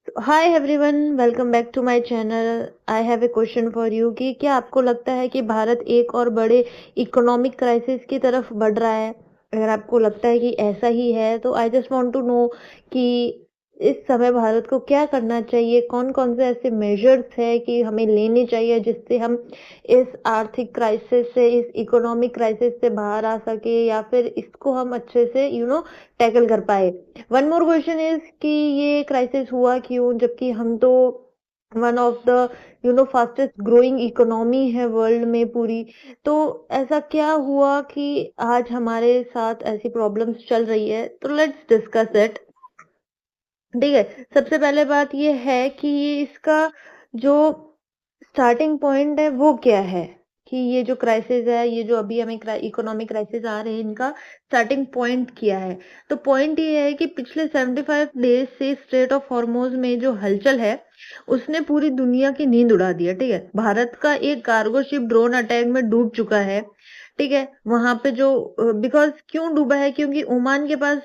Hi everyone, welcome back to my channel. I have a question for you कि क्या आपको लगता है कि भारत एक और बड़े इकोनॉमिक क्राइसिस की तरफ बढ़ रहा है? अगर आपको लगता है कि ऐसा ही है तो I just want to know कि इस समय भारत को क्या करना चाहिए, कौन कौन से ऐसे मेजर्स है कि हमें लेने चाहिए जिससे हम इस आर्थिक क्राइसिस से, इस इकोनॉमिक क्राइसिस से बाहर आ सके या फिर इसको हम अच्छे से टैकल कर पाए। वन मोर क्वेश्चन इज कि ये क्राइसिस हुआ क्यों, जबकि हम तो one of the fastest growing economy है वर्ल्ड में पूरी। तो ऐसा क्या हुआ कि आज हमारे साथ ऐसी प्रॉब्लम्स चल रही है? तो लेट्स डिस्कस इट। ठीक है, सबसे पहले बात ये है कि ये इसका जो स्टार्टिंग पॉइंट है वो क्या है, कि ये जो क्राइसिस है, ये जो अभी हमें इकोनॉमिक क्राइसिस आ रहे हैं, इनका स्टार्टिंग पॉइंट क्या है? तो पॉइंट ये है कि पिछले 75 डेज से स्ट्रेट ऑफ हॉर्मोज में जो हलचल है उसने पूरी दुनिया की नींद उड़ा दी है। ठीक है, भारत का एक कार्गो शिप ड्रोन अटैक में डूब चुका है। ठीक है, वहां पे जो बिकॉज क्यों डूबा है, क्योंकि ओमान के पास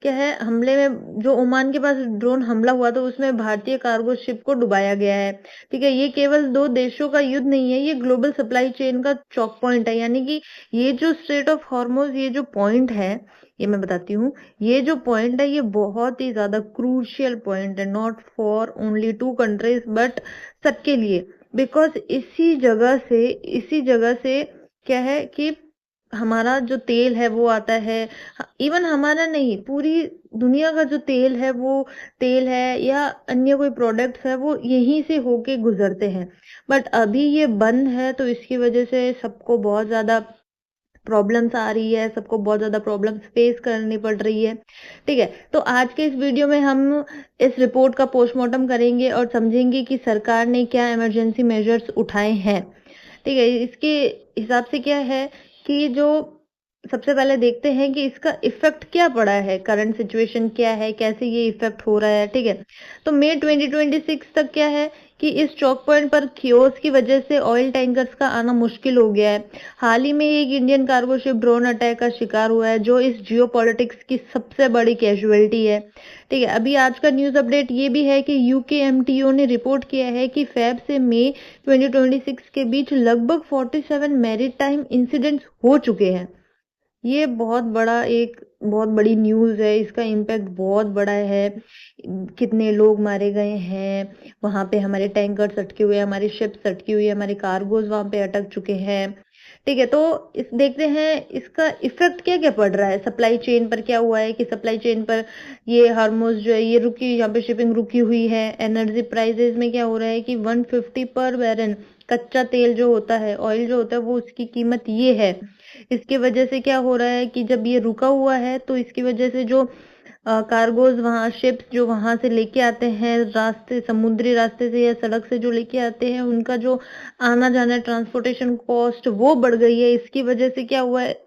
क्या है, हमले में जो ओमान के पास ड्रोन हमला हुआ था उसमें भारतीय कार्गो शिप को डुबाया गया है। ठीक है, ये केवल दो देशों का युद्ध नहीं है, ये ग्लोबल सप्लाई चेन का चौक पॉइंट है। यानी कि ये जो स्ट्रेट ऑफ हॉर्मोज, ये जो पॉइंट है, ये मैं बताती हूँ, ये जो पॉइंट है ये बहुत ही ज्यादा क्रूशियल पॉइंट है, not for only two countries but सबके लिए। बिकॉज इसी जगह से क्या है कि हमारा जो तेल है वो आता है। इवन हमारा नहीं, पूरी दुनिया का जो तेल है, वो तेल है या अन्य कोई प्रोडक्ट्स है, वो यहीं से होके गुजरते हैं। बट अभी ये बंद है तो इसकी वजह से सबको बहुत ज्यादा प्रॉब्लम्स आ रही है, सबको बहुत ज्यादा प्रॉब्लम्स फेस करनी पड़ रही है। ठीक है, तो आज के इस वीडियो में हम इस रिपोर्ट का पोस्टमार्टम करेंगे और समझेंगे कि सरकार ने क्या इमरजेंसी मेजर्स उठाए हैं। ठीक है, इसके हिसाब से क्या है कि जो सबसे पहले देखते हैं कि इसका इफेक्ट क्या पड़ा है, करंट सिचुएशन क्या है, कैसे ये इफेक्ट हो रहा है। ठीक है, तो मई 2026 तक क्या है कि इस चौक पॉइंट पर कियोस्क की वजह से ऑयल टैंकर्स का आना मुश्किल हो गया है। हाल ही में एक Indian cargo ship drone attack का शिकार हुआ है जो इस जियो पॉलिटिक्स की सबसे बड़ी कैजुअलिटी है। ठीक है, अभी आज का न्यूज अपडेट ये भी है कि यूकेएमटीओ ने रिपोर्ट किया है कि फेब से मई 2026 के बीच लगभग 47 मैरीटाइम इंसिडेंट्स हो चुके हैं। ये बहुत बड़ी न्यूज है, इसका इम्पैक्ट बहुत बड़ा है। कितने लोग मारे गए हैं, वहां पे हमारे टैंकर अटके हुए हैं, हमारी शिप्स अटकी हुई है, हमारे कार्गोज वहां पे अटक चुके हैं। ठीक है, तो इस देखते हैं इसका इफेक्ट क्या क्या पड़ रहा है सप्लाई चेन पर। क्या हुआ है कि सप्लाई चेन पर ये हार्मोज जो है ये रुकी, यहाँ पे शिपिंग रुकी हुई है। एनर्जी प्राइसेस में क्या हो रहा है कि 150 पर बैरल कच्चा तेल जो होता है, ऑयल जो होता है, वो उसकी कीमत ये है। इसकी वजह से क्या हो रहा है कि जब ये रुका हुआ है तो इसकी वजह से जो कार्गोज, वहां शिप्स जो वहां से लेके आते हैं, रास्ते, समुद्री रास्ते से या सड़क से जो लेके आते हैं, उनका जो आना जाना ट्रांसपोर्टेशन कॉस्ट वो बढ़ गई है। इसकी वजह से क्या हुआ है,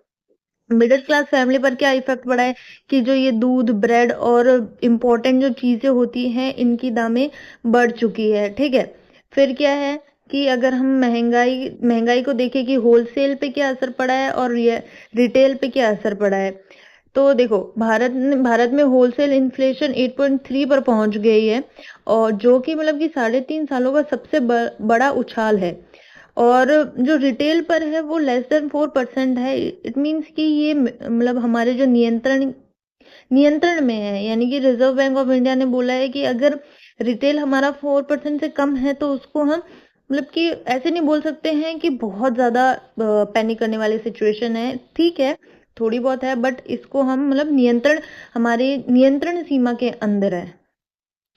मिडिल क्लास फैमिली पर क्या इफेक्ट पड़ा है कि जो ये दूध, ब्रेड और इम्पोर्टेंट जो चीजें होती हैं, इनकी दामें बढ़ चुकी है। ठीक है, फिर क्या है कि अगर हम महंगाई महंगाई को देखें कि होलसेल पे क्या असर पड़ा है और रिटेल पे क्या असर पड़ा है। तो देखो, भारत में होलसेल इन्फ्लेशन 8.3 पर पहुंच गई है, और जो कि मतलब कि 3.5 सालों का सबसे बड़ा उछाल है। और जो रिटेल पर है वो लेस देन 4% है। इट मीन्स कि ये मतलब हमारे जो नियंत्रण नियंत्रण में है। यानी कि रिजर्व बैंक ऑफ इंडिया ने बोला है कि अगर रिटेल हमारा 4% से कम है तो उसको हम मतलब कि ऐसे नहीं बोल सकते हैं कि बहुत ज्यादा पैनिक करने वाली सिचुएशन है। ठीक है, थोड़ी बहुत है, बट इसको हम मतलब हमारे नियंत्रण सीमा के अंदर है।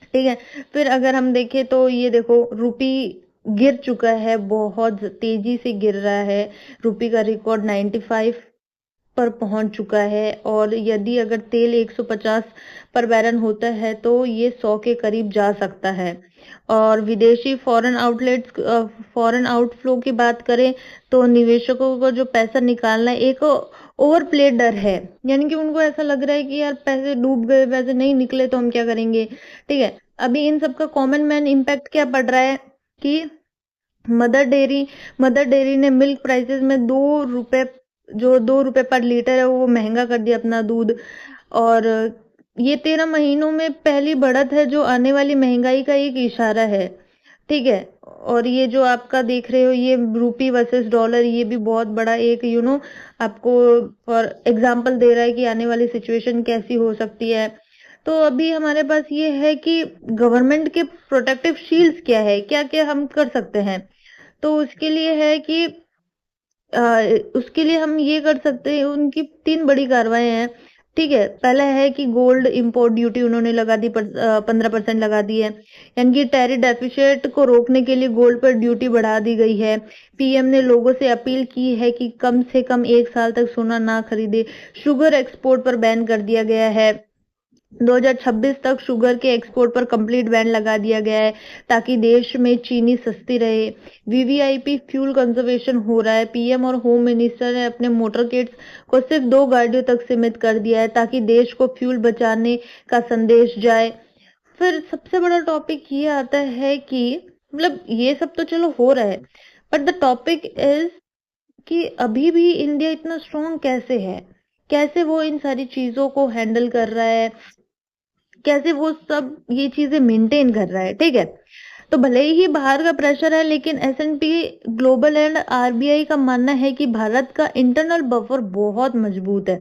ठीक है, फिर अगर हम देखें तो ये देखो, रूपी गिर चुका है, बहुत तेजी से गिर रहा है। रूपी का रिकॉर्ड 95 पर पहुंच चुका है, और यदि अगर तेल 150 पर बैरल होता है तो ये 100 के करीब जा सकता है। और विदेशी फॉरेन आउटफ्लो की बात करें तो निवेशकों को जो पैसा निकालना एक ओवरप्लेड डर है। यानी कि उनको ऐसा लग रहा है कि यार पैसे डूब गए, पैसे नहीं निकले तो हम क्या करेंगे। ठीक है, अभी इन सब का कॉमन मैन इम्पैक्ट क्या पड़ रहा है कि मदर डेयरी मदर डेयरी ने मिल्क प्राइसेस में 2 रुपए, जो 2 रुपए पर लीटर है, वो महंगा कर दिया अपना दूध। और ये 13 महीनों में पहली बढ़त है जो आने वाली महंगाई का एक इशारा है, ठीक है। और ये जो आपका देख रहे हो ये रूपी वर्सेस डॉलर, ये भी बहुत बड़ा एक आपको फॉर एग्जांपल दे रहा है कि आने वाली सिचुएशन कैसी हो सकती है। तो अभी हमारे पास ये है कि गवर्नमेंट के प्रोटेक्टिव शील्ड्स क्या है, क्या क्या हम कर सकते हैं। तो उसके लिए है कि उसके लिए हम ये कर सकते हैं, उनकी 3 बड़ी कार्रवाई हैं, ठीक है। पहला है कि गोल्ड इंपोर्ट ड्यूटी उन्होंने लगा दी, 15% लगा दी है, यानी कि टैरिफ डेफिसिट को रोकने के लिए गोल्ड पर ड्यूटी बढ़ा दी गई है। पीएम ने लोगों से अपील की है कि कम से कम 1 साल तक सोना ना खरीदे। शुगर एक्सपोर्ट पर बैन कर दिया गया है। 2026 तक शुगर के एक्सपोर्ट पर कंप्लीट बैन लगा दिया गया है ताकि देश में चीनी सस्ती रहे। वीवीआईपी फ्यूल कंजर्वेशन हो रहा है। पीएम और होम मिनिस्टर ने अपने मोटर किट्स को सिर्फ 2 गाड़ियों तक सीमित कर दिया है ताकि देश को फ्यूल बचाने का संदेश जाए। फिर सबसे बड़ा टॉपिक ये आता है कि मतलब ये सब तो चलो हो रहा है, बट द टॉपिक इज कि अभी भी इंडिया इतना स्ट्रांग कैसे है, कैसे वो इन सारी चीजों को हैंडल कर रहा है, कैसे वो सब ये चीजें मेंटेन कर रहा है, ठीक है। तो भले ही बाहर का प्रेशर है, लेकिन एस&पी ग्लोबल एंड आरबीआई का मानना है कि भारत का इंटरनल बफर बहुत मजबूत है,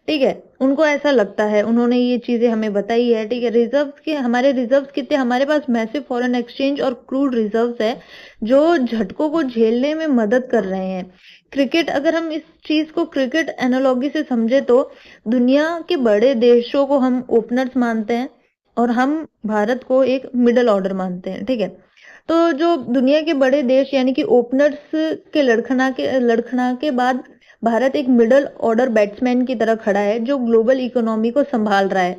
ठीक है। उनको ऐसा लगता है, उन्होंने ये चीजें हमें बताई है, ठीक है। रिजर्व्स के हमारे रिजर्व्स कितने, हमारे पास मैसिव फॉरेन एक्सचेंज और क्रूड रिजर्व्स है जो झटकों को झेलने में मदद कर रहे हैं। क्रिकेट, अगर हम इस चीज को क्रिकेट एनालॉजी से समझे तो दुनिया के बड़े देशों को हम ओपनर्स मानते हैं और हम भारत को एक मिडल ऑर्डर मानते हैं, ठीक है। तो जो दुनिया के बड़े देश यानी कि ओपनर्स के लड़खड़ा के बाद भारत एक मिडल ऑर्डर बैट्समैन की तरह खड़ा है जो ग्लोबल इकोनॉमी को संभाल रहा है,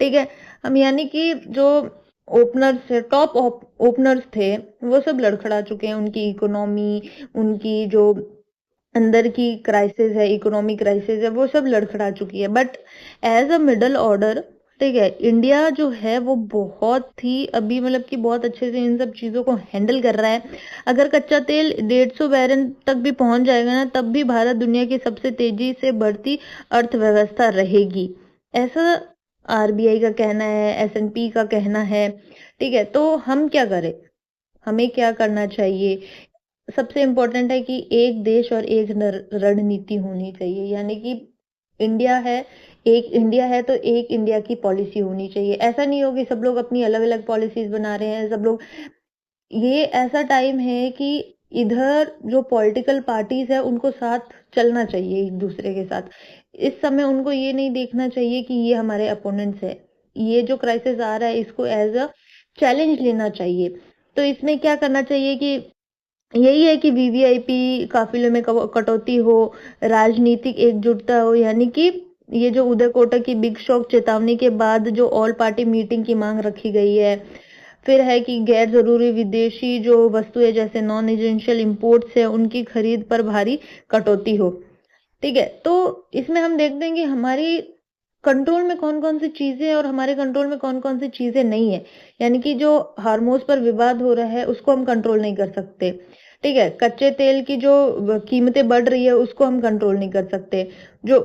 ठीक है। हम यानी कि जो ओपनर्स थे, टॉप ओपनर्स थे, वो सब लड़खड़ा चुके हैं। उनकी इकोनॉमी, उनकी जो अंदर की क्राइसिस है, इकोनॉमिक क्राइसिस है, वो सब लड़खड़ा चुकी है। But as a middle order, ठीक है, इंडिया जो है वो बहुत ही अभी मतलब कि बहुत अच्छे से इन सब चीजों को हैंडल कर रहा है। अगर कच्चा तेल 150 बैरल तक भी पहुंच जाएगा ना, तब भी भारत दुनिया की सबसे तेजी से बढ़ती अर्थव्यवस्था रहेगी, ऐसा आरबीआई का कहना है, एस&पी का कहना है, ठीक है। तो हम क्या करें, हमें क्या करना चाहिए। सबसे इम्पोर्टेंट है कि एक देश और एक रणनीति होनी चाहिए, यानी कि इंडिया है, एक इंडिया है तो एक इंडिया की पॉलिसी होनी चाहिए। ऐसा नहीं हो कि सब लोग अपनी अलग अलग पॉलिसीज बना रहे हैं, सब लोग। ये ऐसा टाइम है कि इधर जो पॉलिटिकल पार्टीज है उनको साथ चलना चाहिए एक दूसरे के साथ। इस समय उनको ये नहीं देखना चाहिए कि ये हमारे अपोनेंट्स है। ये जो क्राइसिस आ रहा है इसको एज अ चैलेंज लेना चाहिए। तो इसमें क्या करना चाहिए कि यही है कि वीवीआईपी काफिले में कटौती हो, राजनीतिक एकजुटता हो, यानी कि ये जो उदय कोटक की बिग शॉक चेतावनी के बाद जो ऑल पार्टी मीटिंग की मांग रखी गई है। फिर है कि गैर जरूरी विदेशी जो वस्तुएं जैसे नॉन एसेंशियल इंपोर्ट्स है उनकी खरीद पर भारी कटौती हो, ठीक है। तो इसमें हम देखते हैं कि हमारी कंट्रोल में कौन कौन सी चीजें है और हमारे कंट्रोल में कौन कौन सी चीजें नहीं है। यानी कि जो हार्मोस पर विवाद हो रहा है उसको हम कंट्रोल नहीं कर सकते, ठीक है। कच्चे तेल की जो कीमतें बढ़ रही है उसको हम कंट्रोल नहीं कर सकते। जो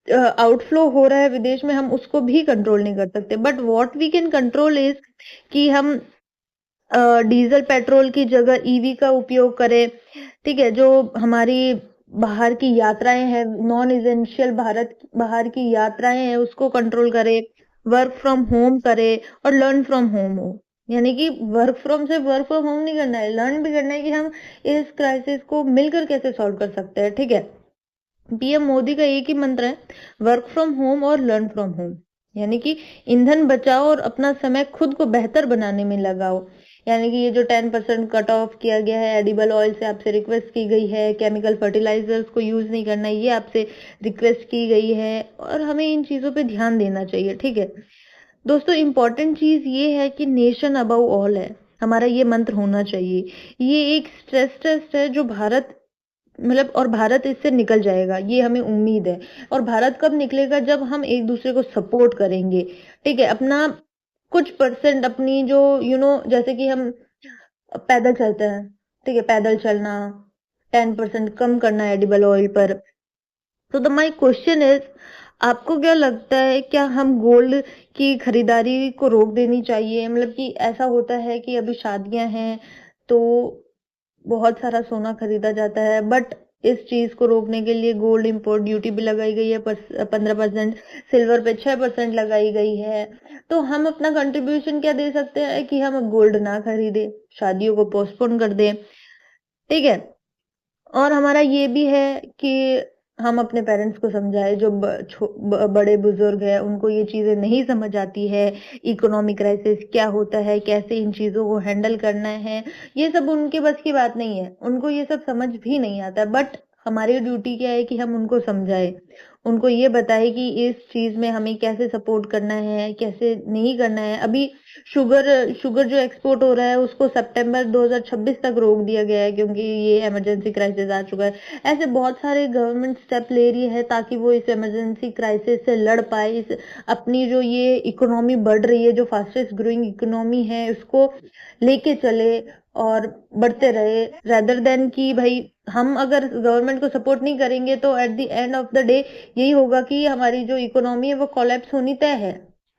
आउटफ्लो हो रहा है विदेश में हम उसको भी कंट्रोल नहीं कर सकते। But what we can control is कि हम डीजल पेट्रोल की जगह ईवी का उपयोग करें, ठीक है। जो हमारी बाहर की यात्राएं हैं, नॉन एसेंशियल भारत बाहर की यात्राएं हैं उसको कंट्रोल करें, वर्क फ्रॉम होम करें और लर्न फ्रॉम होम हो। यानी कि वर्क फ्रॉम से वर्क फ्रॉम होम नहीं करना है, लर्न भी करना है कि हम इस क्राइसिस को मिलकर कैसे सॉल्व कर सकते हैं, ठीक है। पीएम मोदी का एक ही मंत्र है, वर्क फ्रॉम होम और लर्न फ्रॉम होम। यानी कि ईंधन बचाओ और अपना समय खुद को बेहतर बनाने में लगाओ। यानी कि ये जो 10% कट ऑफ किया गया है एडिबल ऑयल से, आपसे रिक्वेस्ट की गई है, केमिकल फर्टिलाइजर्स को यूज नहीं करना, ये आपसे रिक्वेस्ट की गई है और हमें इन चीजों पे ध्यान देना चाहिए, ठीक है। दोस्तों इम्पोर्टेंट चीज ये है कि नेशन अबव ऑल है, हमारा ये मंत्र होना चाहिए। ये एक स्ट्रेस टेस्ट है जो भारत मतलब, और भारत इससे निकल जाएगा, ये हमें उम्मीद है। और भारत कब निकलेगा, जब हम एक दूसरे को सपोर्ट करेंगे, ठीक है। अपना कुछ परसेंट अपनी जो जैसे कि हम पैदल चलते हैं, ठीक है, पैदल चलना 10% कम करना है एडिबल ऑयल पर। तो द माई क्वेश्चन इज, आपको क्या लगता है, क्या हम गोल्ड की खरीदारी को रोक देनी चाहिए? मतलब कि ऐसा होता है कि अभी शादियाँ हैं, तो बहुत सारा सोना खरीदा जाता है, बट इस चीज़ को रोकने के लिए गोल्ड इम्पोर्ट ड्यूटी भी लगाई गई है, 15%, सिल्वर पे 6% लगाई गई है। तो हम अपना कंट्रीब्यूशन क्या दे सकते हैं कि हम गोल्ड ना खरीदें, शादियों को पोस्टपोन कर दें, ठीक है? और हमारा ये भी है कि हम अपने पेरेंट्स को समझाएँ, जो बड़े बुजुर्ग हैं, उनको ये चीज़ें नहीं समझ आती है, इकोनॉमिक क्राइसिस क्या होता है, कैसे इन चीज़ों को हैंडल करना है, ये सब उनके बस की बात नहीं है, उनको ये सब समझ भी नहीं आता। बट हमारी ड्यूटी क्या है कि हम उनको समझाएँ, उनको ये बताएँ कि इस चीज़ में हमें कैसे सपोर्ट करना है, कैसे नहीं करना है। अभी शुगर शुगर जो एक्सपोर्ट हो रहा है, उसको सितंबर 2026 तक रोक दिया गया है, क्योंकि ये इमरजेंसी क्राइसिस आ चुका है। ऐसे बहुत सारे गवर्नमेंट स्टेप ले रही है ताकि वो इस इमरजेंसी क्राइसिस से लड़ पाए, इस अपनी जो ये इकोनॉमी बढ़ रही है, जो फास्टेस्ट ग्रोइंग इकोनॉमी है, उसको लेके चले और बढ़ते रहे, रेदर देन कि भाई हम अगर गवर्नमेंट को सपोर्ट नहीं करेंगे तो at the end of the day यही होगा कि हमारी जो इकोनॉमी है वो कोलैप्स होनी तय है।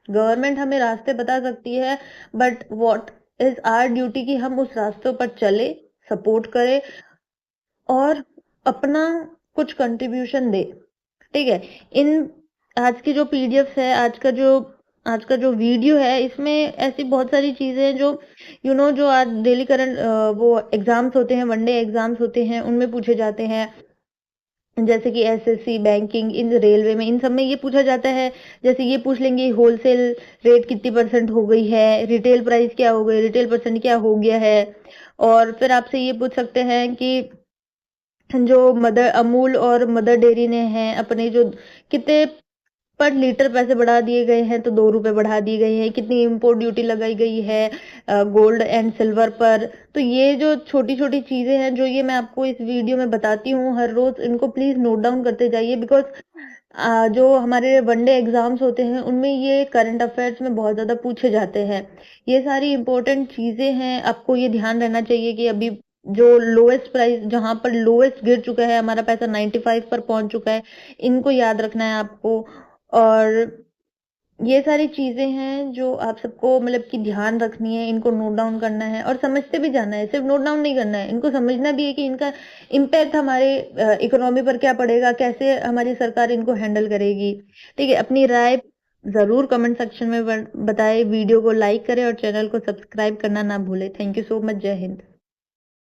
गवर्नमेंट हमें रास्ते बता सकती है, but what is our duty कि हम उस रास्तों पर चले, सपोर्ट करें और अपना कुछ कंट्रीब्यूशन दे, ठीक है? इन आज की जो पीडीएफ है, आज का जो वीडियो है, इसमें ऐसी बहुत सारी चीजें हैं जो जो आज डेली करंट वो एग्जाम्स होते हैं, वनडे एग्जाम्स होते हैं, उनमें पूछे जाते हैं। जैसे कि एसएससी, बैंकिंग, इन रेलवे में, इन सब में ये पूछा जाता है। जैसे ये पूछ लेंगे होलसेल रेट कितनी परसेंट हो गई है, रिटेल प्राइस क्या हो गई, रिटेल परसेंट क्या हो गया है। और फिर आपसे ये पूछ सकते हैं कि जो मदर अमूल और मदर डेयरी ने हैं अपने जो कितने पर लीटर पैसे बढ़ा दिए गए हैं, तो 2 रुपए बढ़ा दिए गए हैं, कितनी इम्पोर्ट ड्यूटी लगाई गई है गोल्ड एंड सिल्वर पर। तो ये जो छोटी छोटी चीजें हैं, जो ये मैं आपको इस वीडियो में बताती हूँ हर रोज, इनको प्लीज नोट डाउन करते जाइए, बिकॉज जो हमारे वनडे एग्जाम्स होते हैं उनमें ये करंट अफेयर्स में बहुत ज्यादा पूछे जाते हैं। ये सारी इंपॉर्टेंट चीजें हैं, आपको ये ध्यान रहना चाहिए कि अभी जो लोएस्ट प्राइस, जहां पर लोएस्ट गिर चुका है, हमारा पैसा 95 पर पहुंच चुका है, इनको याद रखना है आपको। और ये सारी चीजें हैं जो आप सबको मतलब कि ध्यान रखनी है, इनको नोट डाउन करना है और समझते भी जाना है, सिर्फ नोट डाउन नहीं करना है, इनको समझना भी है कि इनका इम्पैक्ट हमारे इकोनॉमी पर क्या पड़ेगा, कैसे हमारी सरकार इनको हैंडल करेगी, ठीक है? अपनी राय जरूर कमेंट सेक्शन में बताएं, वीडियो को लाइक करें और चैनल को सब्सक्राइब करना ना भूलें। Thank you so much. जय हिंद।